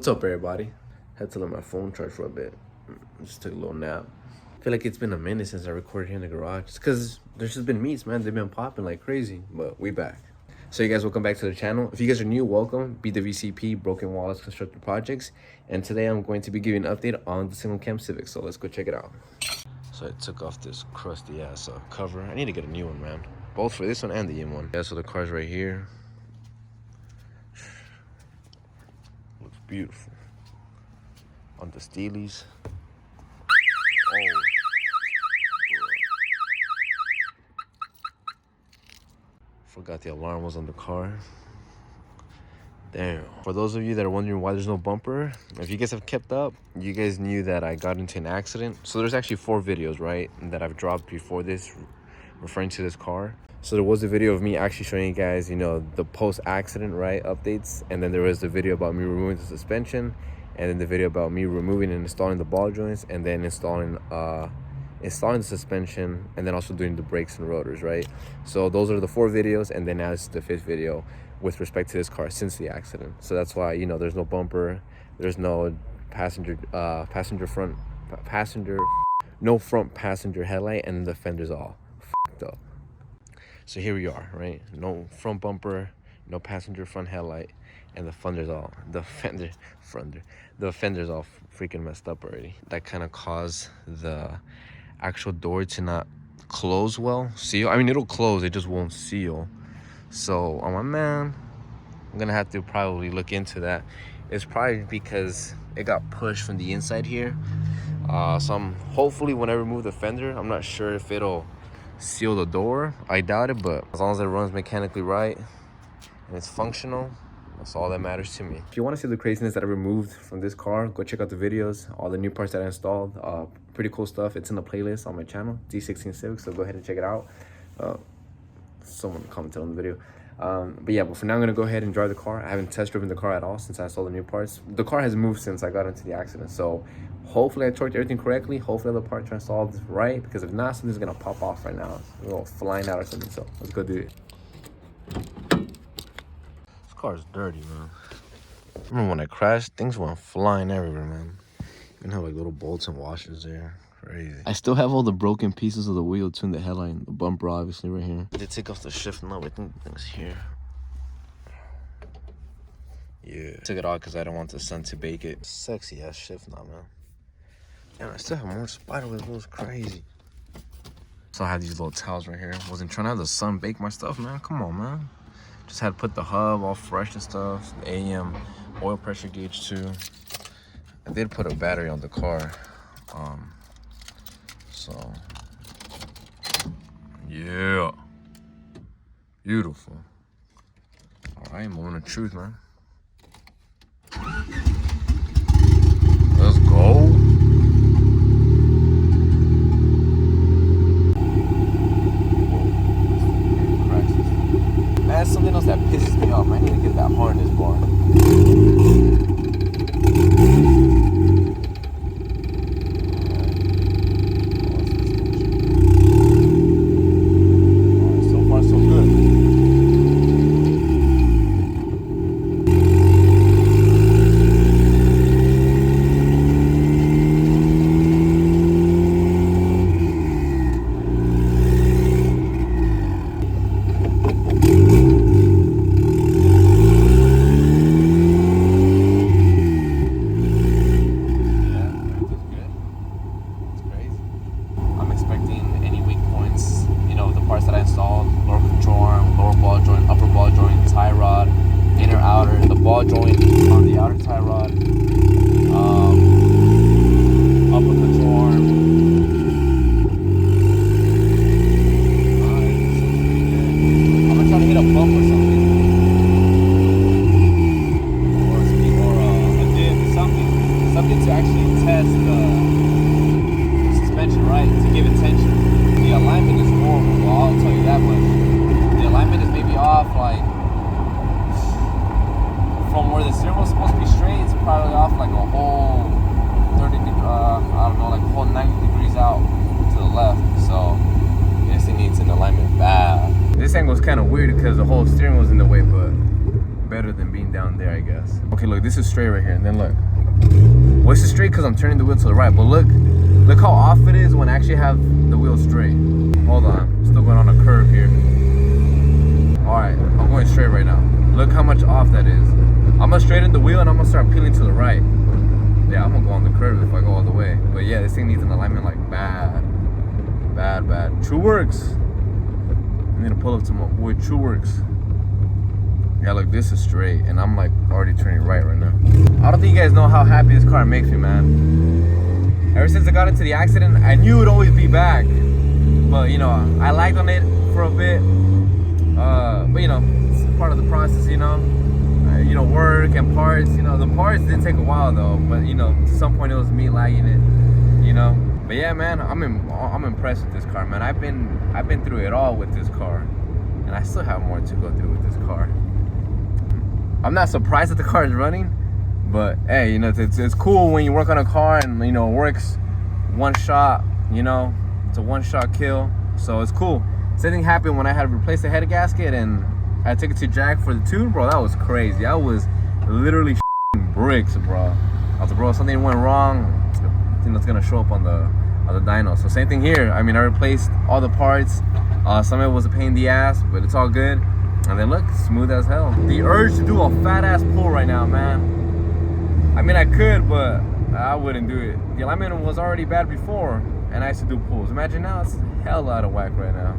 What's up, everybody? Had to let my phone charge for a bit. Just took a little nap. I feel like it's been a minute since I recorded here in the garage. It's because there's just been meets, man. They've been popping like crazy, but we back. So you guys, welcome back to the channel. If you guys are new, welcome. Be the VCP, Broken Wallets Constructed Projects. And today I'm going to be giving an update on the single cam Civic. So let's go check it out. So I took off this crusty ass cover. I need to get a new one, man. Both for this one and the M1. Yeah, so the car's right here. Looks beautiful. On the Steelies. Oh. Forgot the alarm was on the car. Damn. For those of you that are wondering why there's no bumper, if you guys have kept up, you guys knew that I got into an accident. So there's actually 4 videos, right, that I've dropped before this referring to this car. So there was a video of me actually showing you guys, you know, the post-accident, right, updates. And then there was the video about me removing the suspension. And then the video about me removing and installing the ball joints. And then installing the suspension. And then also doing the brakes and rotors, right? So those are the 4 videos. And then now it's the 5th video with respect to this car since the accident. So that's why, you know, there's no bumper. There's no no front passenger headlight. And the fender's all fucked up. So here we are, right? No front bumper, no passenger front headlight, and the fender's all freaking messed up already. That kind of caused the actual door to not close well, seal. I mean, it'll close, it just won't seal. So, oh my man, I'm gonna have to probably look into that. It's probably because it got pushed from the inside here. So I'm hopefully when I remove the fender, I'm not sure if it'll seal the door. I doubt it, but as long as it runs mechanically right and it's functional, that's all that matters to me. If you want to see the craziness that I removed from this car, go check out the videos, all the new parts that I installed. Pretty cool stuff. It's in the playlist on my channel, D16 Civic, so go ahead and check it out. Someone commented on the video. But yeah, but for now I'm gonna go ahead and drive the car. I haven't test driven the car at all since I installed the new parts. The car has moved since I got into the accident, so hopefully I torqued everything correctly. Hopefully the parts are installed right, because if not, something's gonna pop off right now. It's gonna go flying out or something. So let's go do it. This car is dirty, man. I remember when I crashed, things went flying everywhere, man. You can have like little bolts and washers there. Crazy. I still have all the broken pieces of the wheel too, in the headline, the bumper obviously right here. I did take off the shift knob. I think the thing's here. Yeah. Took it off because I don't want the sun to bake it. Sexy ass shift knob, man. And I still have more spider webs. It was crazy. So I had these little towels right here. Wasn't trying to have the sun bake my stuff, man. Come on, man. Just had to put the hub all fresh and stuff. The AM oil pressure gauge too. I did put a battery on the car. So yeah, beautiful. All right, moment of truth, man. Let's go. That's something else that pisses me off. I need to get that harness bar. Ball joint on the outer tie rod, upper control arm. I'm gonna try to hit a bump or something, or a dip, something to actually test the suspension right, to give it tension. The alignment is horrible, well, I'll tell you that much. The alignment is maybe off like, from where the steering wheel's supposed to be straight, it's probably off like a whole 30 degrees, I don't know, like a whole 90 degrees out to the left. So this thing needs an alignment bad. This angle is kind of weird because the whole steering wheel's in the way, but better than being down there, I guess. Okay, look, this is straight right here, and then look. Well, this is straight because I'm turning the wheel to the right, but look how off it is when I actually have the wheel straight. Hold on, still going on a curve here. All right, I'm going straight right now. Look how much off that is. I'm gonna straighten the wheel and I'm gonna start peeling to the right. Yeah, I'm gonna go on the curve if I go all the way. But yeah, this thing needs an alignment like bad. True Works. I need to pull up to my boy True Works. Yeah, look, this is straight, and I'm like already turning right now. I don't think you guys know how happy this car makes me, man. Ever since I got into the accident, I knew it'd always be back. But you know, I lagged on it for a bit. But you know, it's part of the process, you know. You know, work and parts. You know, the parts did take a while though. But you know, to some point it was me lagging it. You know. But yeah, man, I'm impressed with this car, man. I've been through it all with this car, and I still have more to go through with this car. I'm not surprised that the car is running, but hey, you know, it's cool when you work on a car and you know it works one shot. You know, it's a one-shot kill, so it's cool. Same thing happened when I had to replace the head gasket and I took it to Jack for the tune, bro. That was crazy. I was literally bricks, bro. I was like, bro, something went wrong. You know, it's gonna show up on the dyno. So same thing here. I mean, I replaced all the parts. Some of it was a pain in the ass, but it's all good. And then look, smooth as hell. The urge to do a fat ass pull right now, man. I mean, I could, but I wouldn't do it. The alignment was already bad before, and I used to do pulls. Imagine now, it's hell out of whack right now.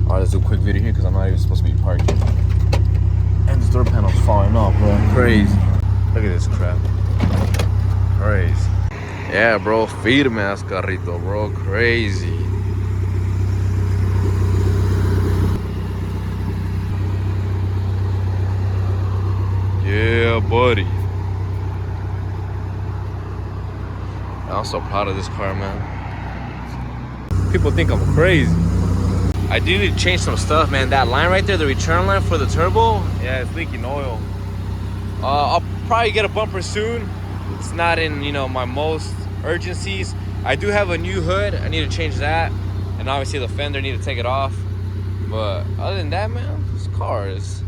Alright, let's do a quick video here because I'm not even supposed to be parking. And this door panel's falling off, bro. Crazy. Look at this crap. Crazy. Yeah, bro. Firme as carrito, bro. Crazy. Yeah, buddy. I'm so proud of this car, man. People think I'm crazy. I do need to change some stuff, man. That line right there, the return line for the turbo, yeah, it's leaking oil. I'll probably get a bumper soon. It's not in, you know, my most urgencies. I do have a new hood. I need to change that, and obviously the fender, need to take it off. But other than that, man, this car is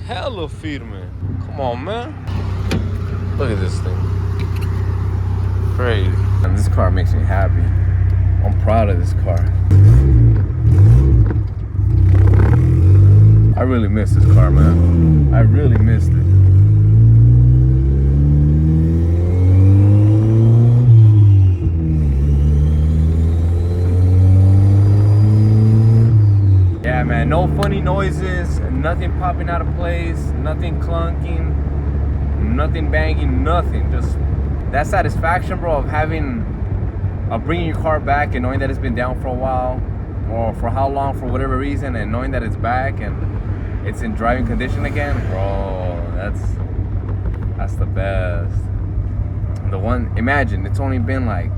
hella firme. Come on, man. Look at this thing. Crazy. And this car makes me happy. I'm proud of this car. I really miss this car, man. I really missed it. Yeah, man, no funny noises, nothing popping out of place, nothing clunking, nothing banging, nothing. Just that satisfaction, bro, of bringing your car back and knowing that it's been down for a while, or for how long, for whatever reason, and knowing that it's back and it's in driving condition again, bro. That's the best. The one, imagine it's only been like,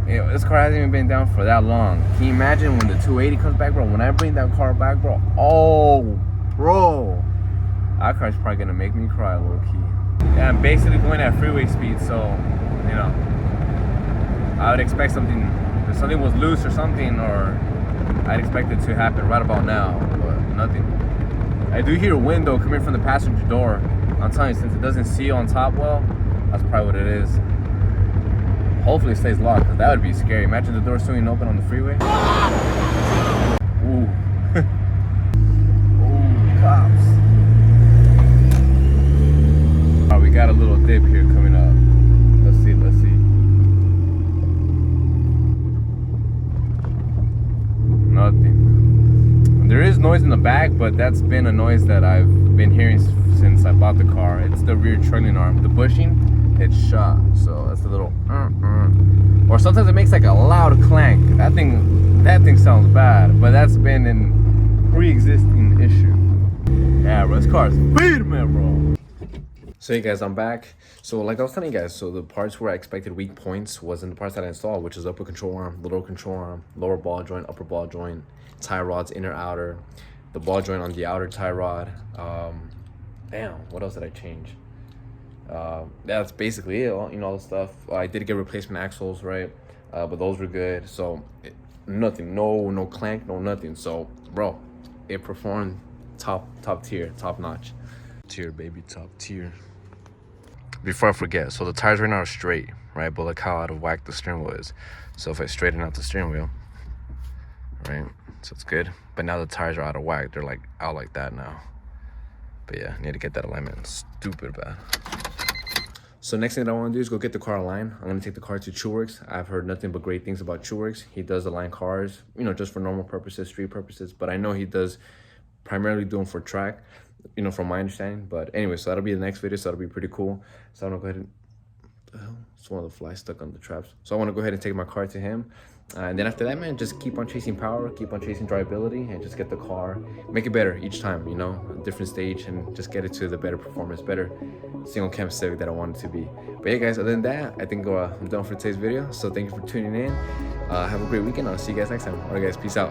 you know, this car hasn't even been down for that long. Can you imagine when the 280 comes back, bro? When I bring that car back, bro, oh, bro, that car's probably gonna make me cry low key. Yeah, I'm basically going at freeway speed, so you know, I would expect something. If something was loose or something, or I'd expect it to happen right about now, but nothing. I do hear wind though coming from the passenger door. I'm telling you, since it doesn't seal on top well, that's probably what it is. Hopefully it stays locked, because that would be scary. Imagine the door swinging open on the freeway. Ooh. Ooh, cops. Alright, we got a little dip here coming up. Let's see. Nothing. There is noise in the back, but that's been a noise that I've been hearing since I bought the car. It's the rear trailing arm. The bushing, it's shot. So that's a little or sometimes it makes like a loud clank. That thing sounds bad, but that's been an pre-existing issue. Yeah, bro, this car is firme, bro. So hey guys, I'm back. So like I was telling you guys, so the parts where I expected weak points wasn't the parts that I installed, which is upper control arm, lower control arm, lower ball joint, upper ball joint, tie rods, inner outer, the ball joint on the outer tie rod. Damn, what else did I change? That's basically it, you know, all the stuff. I did get replacement axles, right? But those were good. So nothing, no clank, no nothing. So bro, it performed top tier, top notch tier, baby, top tier. Before I forget, so the tires right now are straight, right? But look how out of whack the steering wheel is. So if I straighten out the steering wheel, right, so it's good. But now the tires are out of whack. They're like out like that now. But yeah, need to get that alignment stupid bad. So next thing that I want to do is go get the car aligned. I'm going to take the car to Chewerx. I've heard nothing but great things about Chewerx. He does align cars, you know, just for normal purposes, street purposes. But I know he does primarily do them for track, you know, from my understanding. But anyway, so that'll be the next video. So that'll be pretty cool. So I'm going to go ahead and... What the hell? It's one of the flies stuck on the traps. So I want to go ahead and take my car to him. And then after that, man, just keep on chasing power, keep on chasing drivability, and just get the car, make it better each time, you know, a different stage, and just get it to the better performance, better single cam Civic that I want it to be. But yeah, guys, other than that, I think I'm done for today's video. So thank you for tuning in. Have a great weekend. I'll see you guys next time. All right, guys, peace out.